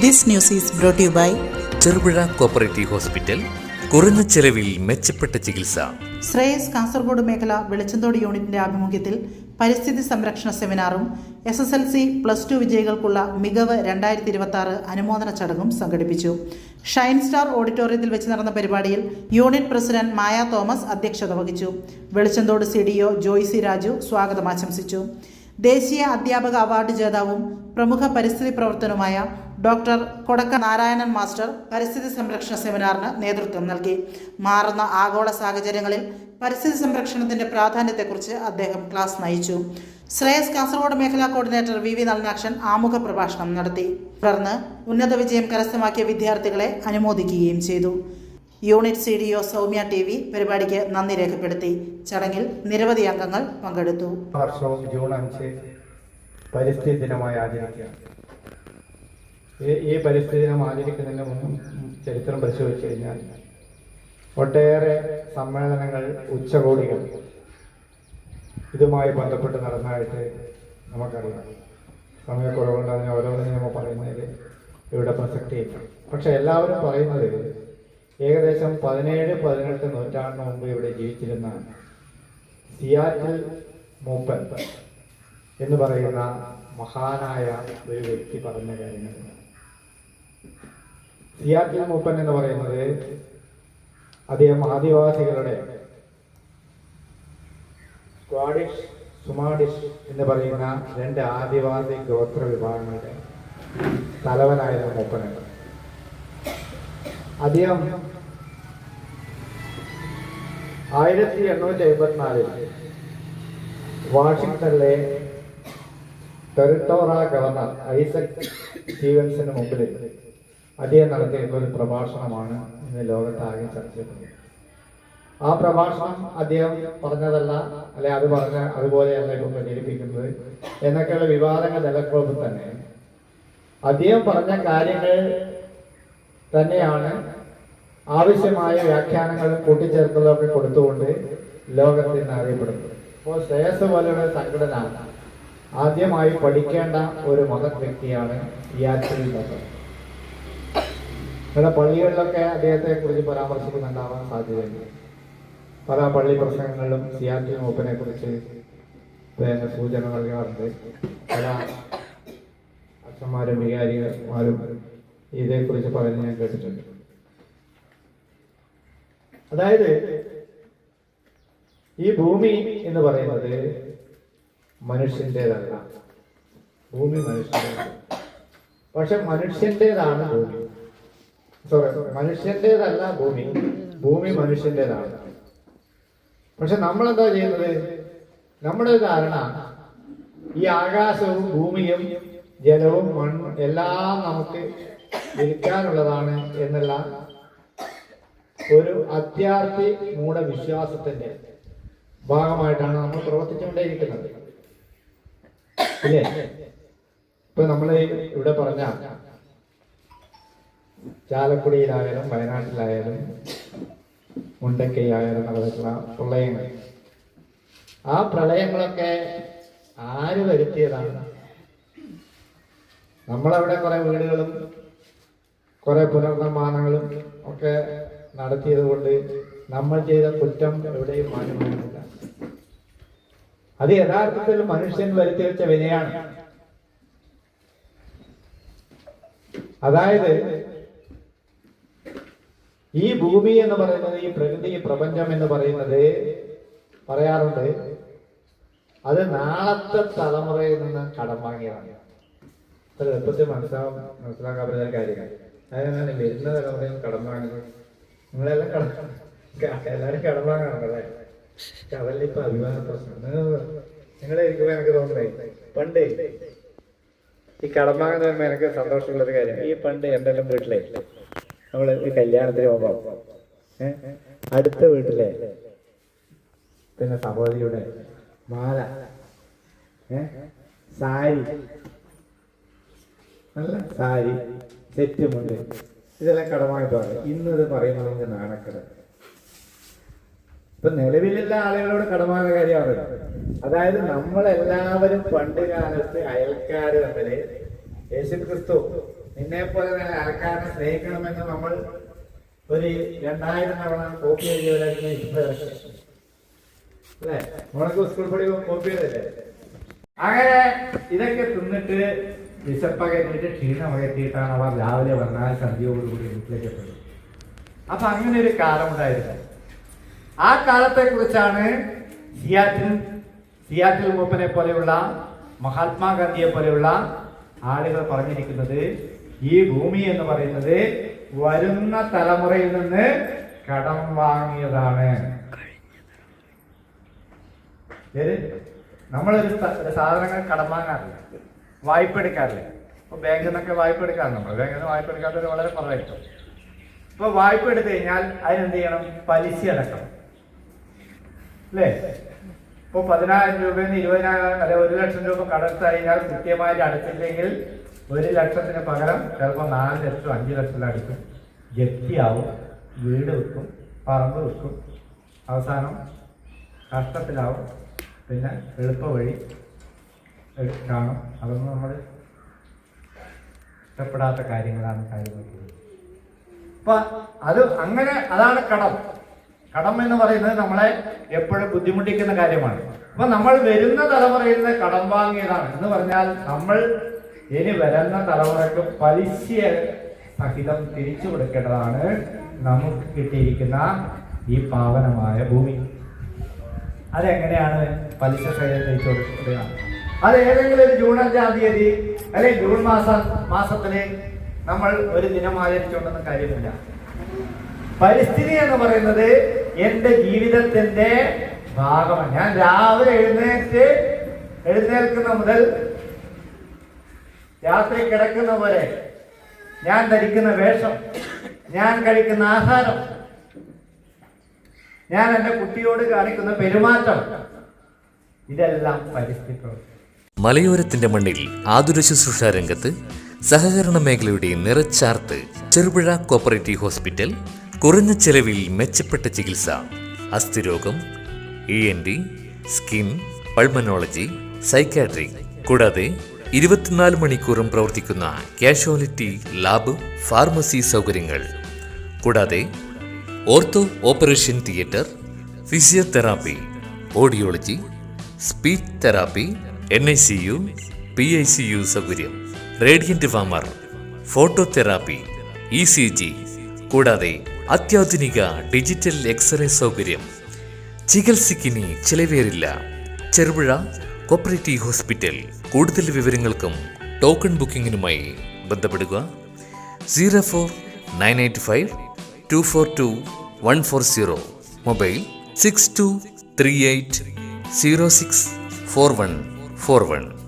This news is brought to you by Cherupuzha cooperative hospital. കുറഞ്ഞ ചെലവിൽ മെച്ചപ്പെട്ട ചികിത്സ. ശ്രേയസ് കാസർഗോഡ് മേഖല വെളിച്ചന്തോട് യൂണിറ്റിന്റെ ആഭിമുഖ്യത്തിൽ പരിസ്ഥിതി സംരക്ഷണ സെമിനാറും SSLC +2 വിജയികൾക്കുള്ള മികവ് 2026 അനുമോദന ചടങ്ങും സംഘടിപ്പിച്ചു. ഷൈൻ സ്റ്റാർ ഓഡിറ്റോറിയത്തിൽ വെച്ച് നടന്ന പരിപാടിയിൽ യൂണിറ്റ് പ്രസിഡന്റ് മായ തോമസ് അധ്യക്ഷത വഹിച്ചു. വെളിച്ചന്തോട് CDO ജോയ്സി രാജു സ്വാഗതം ആശംസിച്ചു. ദേശീയ അധ്യാപക അവാർഡ് ജേതാവും പ്രമുഖ പരിസ്ഥിതി പ്രവർത്തനവുമായ ഡോക്ടർ കൊടക്ക നാരായണൻ മാസ്റ്റർ പരിസ്ഥിതി സംരക്ഷണ സെമിനാറിന് നേതൃത്വം നൽകി. മാറുന്ന ആഗോള സാഹചര്യങ്ങളിൽ പരിസ്ഥിതി സംരക്ഷണത്തിന്റെ പ്രാധാന്യത്തെക്കുറിച്ച് അദ്ദേഹം ക്ലാസ് നയിച്ചു. ശ്രേയസ് കാസർഗോഡ് മേഖലാ കോർഡിനേറ്റർ VV നളിനാക്ഷൻ ആമുഖ പ്രഭാഷണം നടത്തി. തുടർന്ന് ഉന്നത വിജയം കരസ്ഥമാക്കിയ വിദ്യാർത്ഥികളെ അനുമോദിക്കുകയും ചെയ്തു. യൂണിറ്റ് CDO സൗമ്യ TV പരിപാടിക്ക് നന്ദി രേഖപ്പെടുത്തി. ചടങ്ങിൽ നിരവധി അംഗങ്ങൾ പങ്കെടുത്തു. വർഷവും ജൂൺ 5 പരിസ്ഥിതി ദിനമായി ആചരിക്കുകയാണ്. ഈ പരിസ്ഥിതി ദിനം ആചരിക്കുന്നതിന് മുമ്പ് ചരിത്രം പരിശോധിച്ചു കഴിഞ്ഞാൽ ഒട്ടേറെ സമ്മേളനങ്ങൾ, ഉച്ചകോടികൾ ഇതുമായി ബന്ധപ്പെട്ട് നടന്നതായിട്ട് നമുക്കറിയാം. സമയക്കുറവുകൊണ്ട് അതിന് ഓരോന്നിനും നമ്മൾ പറയുന്നതിൽ ഇവിടെ പ്രസക്തിയില്ല. പക്ഷെ എല്ലാവരും പറയുന്നത് ഏകദേശം 17-18 നൂറ്റാണ്ടിന് മുമ്പ് ഇവിടെ ജീവിച്ചിരുന്ന സിയാറ്റിൽ മൂപ്പൻ എന്ന് പറയുന്ന മഹാനായ ഒരു വ്യക്തി പറഞ്ഞ കാര്യങ്ങളാണ്. സിയാറ്റിൽ മൂപ്പൻ എന്ന് പറയുന്നത് അദ്ദേഹം ആദിവാസികളുടെ സ്ക്വാഡിഷ്, സുമാഡിഷ് എന്ന് പറയുന്ന 2 ആദിവാസി ഗോത്ര വിഭാഗങ്ങളുടെ തലവനായിരുന്നു മൂപ്പനുണ്ട്. അദ്ദേഹം 1854 വാഷിംഗ്ടണിലെ ടെറിട്ടോറ ഗവർണർ ഐസക് സ്റ്റീവൻസിന് മുമ്പിൽ അദ്ദേഹം നടത്തിയിട്ടുള്ള ഒരു പ്രഭാഷണമാണ് ഇന്ന് ലോകത്താകെ ചർച്ച ചെയ്യുന്നത്. ആ പ്രഭാഷണം അദ്ദേഹം പറഞ്ഞതല്ല, അല്ലെ അത് പറഞ്ഞ അതുപോലെയല്ല ഇപ്പം പ്രചരിപ്പിക്കുന്നത് എന്നൊക്കെയുള്ള വിവാദങ്ങൾ നിലനിൽക്കുമ്പോൾ തന്നെ അദ്ദേഹം പറഞ്ഞ കാര്യങ്ങൾ തന്നെയാണ് ആവശ്യമായ വ്യാഖ്യാനങ്ങളും കൂട്ടിച്ചേർക്കലൊക്കെ കൊടുത്തുകൊണ്ട് ലോകത്തിന് അറിയപ്പെടുന്നത്. അപ്പോൾ ശ്രേയസ് പോലെയുള്ള സംഘടന ആദ്യമായി പഠിക്കേണ്ട ഒരു മഹത് വ്യക്തിയാണ് സിയാറ്റിൽ മൂപ്പൻ. ഇവിടെ പള്ളികളിലൊക്കെ അദ്ദേഹത്തെ കുറിച്ച് പരാമർശിക്കുന്നുണ്ടാവാൻ സാധ്യതയുണ്ട്. പല പള്ളി പ്രസംഗങ്ങളിലും സിയാറ്റിൽ മൂപ്പനെ കുറിച്ച് സൂചന നൽകാറുണ്ട്. പല അച്ഛന്മാരും വികാരിമാരും ഇതേക്കുറിച്ച് പറയുന്നത് ഞാൻ കേട്ടിട്ടുണ്ട്. അതായത് ഈ ഭൂമി എന്ന് പറയുന്നത് മനുഷ്യൻ്റെതല്ല. ഭൂമി മനുഷ്യൻ്റെതാണ്. പക്ഷെ മനുഷ്യൻ്റെതാണ് ഭൂമി. മനുഷ്യൻ്റെതല്ല ഭൂമി, ഭൂമി മനുഷ്യൻ്റെതാണ്. പക്ഷെ നമ്മളെന്താ ചെയ്യുന്നത്? നമ്മുടെ ധാരണ ഈ ആകാശവും ഭൂമിയും ജലവും മണ്ണും എല്ലാം നമുക്ക് വിൽക്കാനുള്ളതാണ് എന്നുള്ള ഒരു അത്യാർത്ഥി മൂഢവിശ്വാസത്തിന്റെ ഭാഗമായിട്ടാണ് നമ്മൾ പ്രവർത്തിച്ചുകൊണ്ടേയിരിക്കുന്നത്. ഇല്ലേ? ഇപ്പൊ നമ്മൾ ഇവിടെ പറഞ്ഞ ചാലക്കുടിയിലായാലും വയനാട്ടിലായാലും മുണ്ടക്കൈയായാലും നടന്നിട്ടുള്ള പ്രളയങ്ങൾ, ആ പ്രളയങ്ങളൊക്കെ ആര് വരുത്തിയതാണ്? നമ്മളവിടെ കുറെ വീടുകളും കുറെ പുനർനിർമ്മാണങ്ങളും ഒക്കെ നടത്തിയത് കൊണ്ട് നമ്മൾ ചെയ്ത കുറ്റം എവിടെയും മാറ്റമില്ല. അത് യഥാർത്ഥത്തിൽ മനുഷ്യൻ വരുത്തി വെച്ച വിനയാണ്. അതായത് ഈ ഭൂമി എന്ന് പറയുന്നത്, ഈ പ്രകൃതി, ഈ പ്രപഞ്ചം എന്ന് പറയുന്നത് പറയാറുണ്ട്, അത് നാളത്തെ തലമുറയിൽ നിന്ന് കടം വാങ്ങിയതാണ്. അത്ര എളുപ്പത്തിൽ മനസ്സിലാക്കാൻ പറ്റുന്ന കാര്യങ്ങൾ. അതിനാണ് വരുന്ന തലമുറയിൽ കടം വാങ്ങുന്നത്. നിങ്ങളെല്ലാം എല്ലാവരും കടം വാങ്ങാറുണ്ടല്ലേ? അതല്ല ഇപ്പൊ അഭിമാന പ്രശ്നം. നിങ്ങളെ ഇരിക്കുമ്പോ എനിക്ക് തോന്നുന്നേ, പണ്ട് ഈ കടം വാങ്ങുന്ന വരുമ്പോ എനിക്ക് സന്തോഷമുള്ളൊരു കാര്യം, ഈ പണ്ട് എന്തെല്ലാം വീട്ടിലെ നമ്മള് ഈ കല്യാണത്തിന് പോകുമ്പോ അടുത്ത വീട്ടിലെ പിന്നെ സഹോദരിയുടെ മാല, സാരി, നല്ല സാരി, സെറ്റുമുണ്ട്, ഇതെല്ലാം കടമായിട്ട് പറയും. ഇന്നത് പറയുന്നത് നാണക്കേട്. ഇപ്പൊ നിലവിലുള്ള ആളുകളോട് കടമാകുന്ന കാര്യമാണ്. അതായത് നമ്മളെല്ലാവരും പണ്ട് കാലത്ത് അയൽക്കാര് തമ്മില് യേശുക്രിസ്തു നിന്നെ പോലെ തന്നെ അയൽക്കാരനെ സ്നേഹിക്കണമെന്ന് നമ്മൾ ഒരു 2000 തവണ കോപ്പി എഴുതിയവരായിരുന്നു അല്ലേ? നമ്മളൊക്കെ സ്കൂൾ പഠിക്കുമ്പോൾ കോപ്പി ചെയ്തല്ലേ? അങ്ങനെ ഇതൊക്കെ തിന്നിട്ട് വിശപ്പകറ്റിട്ട് ക്ഷീണമകറ്റിയിട്ടാണ് അവർ രാവിലെ വന്നാൽ സന്ധ്യയോടുകൂടി വീട്ടിലേക്ക് എത്തുന്നത്. അപ്പൊ അങ്ങനെ ഒരു കാലം ഉണ്ടായിരുന്നു. ആ കാലത്തെ കുറിച്ചാണ് സിയാറ്റിൽ മൂപ്പനെ പോലെയുള്ള മഹാത്മാഗാന്ധിയെ പോലെയുള്ള ആളുകൾ പറഞ്ഞിരിക്കുന്നത്. ഈ ഭൂമി എന്ന് പറയുന്നത് വരുന്ന തലമുറയിൽ നിന്ന് കടം വാങ്ങിയതാണ്. നമ്മളൊരു സാധനങ്ങൾ കടം വാങ്ങാറില്ല, വായ്പ എടുക്കാറില്ല. ഇപ്പൊ ബാങ്കിൽ നിന്നൊക്കെ വായ്പ എടുക്കാറുണ്ട്. നമ്മൾ ബാങ്കിൽ നിന്ന് വായ്പ എടുക്കാത്തത് വളരെ കുറവായിരിക്കും. ഇപ്പൊ വായ്പ എടുത്തു കഴിഞ്ഞാൽ അതിനെന്ത് ചെയ്യണം? പലിശ അടക്കണം അല്ലേ? ഇപ്പൊ 10,000 രൂപയിൽ 20,000 അല്ലെ 1 ലക്ഷം രൂപ കടത്ത് കഴിഞ്ഞാൽ കൃത്യമായിട്ട് അടച്ചില്ലെങ്കിൽ 1 ലക്ഷത്തിന് പകരം ചിലപ്പോൾ 4 ലക്ഷം 5 ലക്ഷം അടിക്കും. ജപ്തിയാവും, വീട് വിൽക്കും, പറമ്പ് വിൽക്കും, അവസാനം കഷ്ടത്തിലാവും. പിന്നെ എളുപ്പ വഴി കാണും. അതൊന്നും നമ്മൾ ഇഷ്ടപ്പെടാത്ത കാര്യങ്ങളാണ് കാര്യങ്ങൾ. അപ്പൊ അതാണ് കടം. കടം എന്ന് പറയുന്നത് നമ്മളെ എപ്പോഴും ബുദ്ധിമുട്ടിക്കുന്ന കാര്യമാണ്. അപ്പൊ നമ്മൾ വരുന്ന തലമുറയിൽ നിന്ന് കടം വാങ്ങിയതാണ് എന്ന് പറഞ്ഞാൽ നമ്മൾ ഇനി വരുന്ന തലമുറയ്ക്ക് പലിശ സഹിതം തിരിച്ചു കൊടുക്കേണ്ടതാണ് നമുക്ക് കിട്ടിയിരിക്കുന്ന ഈ പാവനമായ ഭൂമി. അതെങ്ങനെയാണ് പലിശ സഹിതം തിരിച്ചു കൊടുക്കുക? അത് ഏതെങ്കിലും ഒരു ജൂൺ 5 തീയതി അല്ലെങ്കിൽ ജൂൺ മാസത്തില് നമ്മൾ ഒരു ദിനം ആചരിച്ചുകൊണ്ടൊന്നും കാര്യമില്ല. പരിസ്ഥിതി എന്ന് പറയുന്നത് എന്റെ ജീവിതത്തിന്റെ ഭാഗമാണ്. ഞാൻ രാവിലെ എഴുന്നേൽക്കുന്ന മുതൽ രാത്രി കിടക്കുന്ന വരെ ഞാൻ ധരിക്കുന്ന വേഷം, ഞാൻ കഴിക്കുന്ന ആഹാരം, ഞാൻ എന്റെ കുട്ടിയോട് കാണിക്കുന്ന പെരുമാറ്റം, ഇതെല്ലാം പരിസ്ഥിതി പ്രവർത്തനം. മലയോരത്തിന്റെ മണ്ണിൽ ആതുര ശുശ്രൂഷ രംഗത്ത് സഹകരണ മേഖലയുടെ നിറച്ചാർത്ത് ചെറുപുഴ കോപ്പറേറ്റീവ് ഹോസ്പിറ്റൽ. കുറഞ്ഞ ചെലവിൽ മെച്ചപ്പെട്ട ചികിത്സ, അസ്ഥിരോഗം, ENT, സ്കിൻ, പൾമനോളജി, സൈക്കാട്രി, കൂടാതെ 24 മണിക്കൂറും പ്രവർത്തിക്കുന്ന കാഷ്വാലിറ്റി ലാബ്, ഫാർമസി സൗകര്യങ്ങൾ, കൂടാതെ ortho operation theatre, physiotherapy, audiology, speech therapy, NICU, PICU സൗകര്യം, റേഡിയന്റ് വാമർ, ഫോട്ടോതെറാപ്പി, ECG, കൂടാതെ അത്യാധുനിക ഡിജിറ്റൽ എക്സ്റേ സൗകര്യം. ചികിത്സയ്ക്കിനി ചിലവേറില്ല. Cherupuzha cooperative hospital. കൂടുതൽ വിവരങ്ങൾക്കും ടോക്കൺ ബുക്കിങ്ങിനുമായി ബന്ധപ്പെടുക 04985242 മൊബൈൽ 6238064141.